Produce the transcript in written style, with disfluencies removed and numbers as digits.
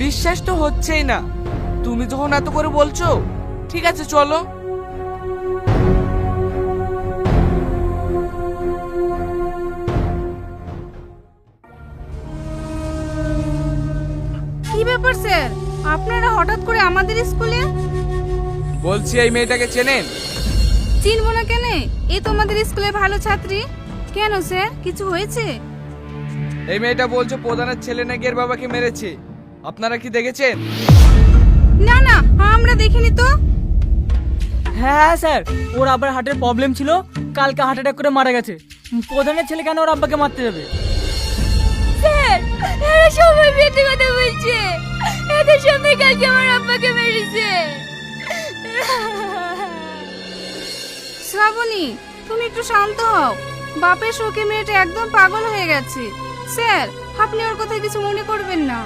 বিশ্বাস তো হচ্ছেই না। তুমি যখন এত করে বলছো, ঠিক আছে চলো। কি ব্যাপার স্যার, আপনারা হঠাৎ করে আমাদের স্কুলে? বলছি এই মেয়েটাকে চেনেন? চিনবো না কেন, এ তো আমাদের স্কুলের ভালো ছাত্রী। কেন স্যার, কিছু হয়েছে? এই মেয়েটা বলছে প্রধানের ছেলে নাকি এর বাবাকে মেরেছে। আপনারা কি দেখেছেন? না না, আমরা দেখিনি তো। হ্যাঁ স্যার, ওর আবার হার্টের প্রবলেম ছিল, কালকে হার্ট অ্যাটাক করে মারা গেছে। প্রধানের ছেলে কেন ওর আব্বাকে মারতে যাবে? স্যার, এরা সবাই মিথ্যে কথা বলছে। এদের সামনে কালকে আমার আব্বাকে মেরেছে। শ্রাবণী, তুমি একটু শান্ত হও। বাপের শোকে মেয়েটা একদম পাগল হয়ে গেছে। স্যার, আপনি ওর কথা কিছু মনে করবেন না।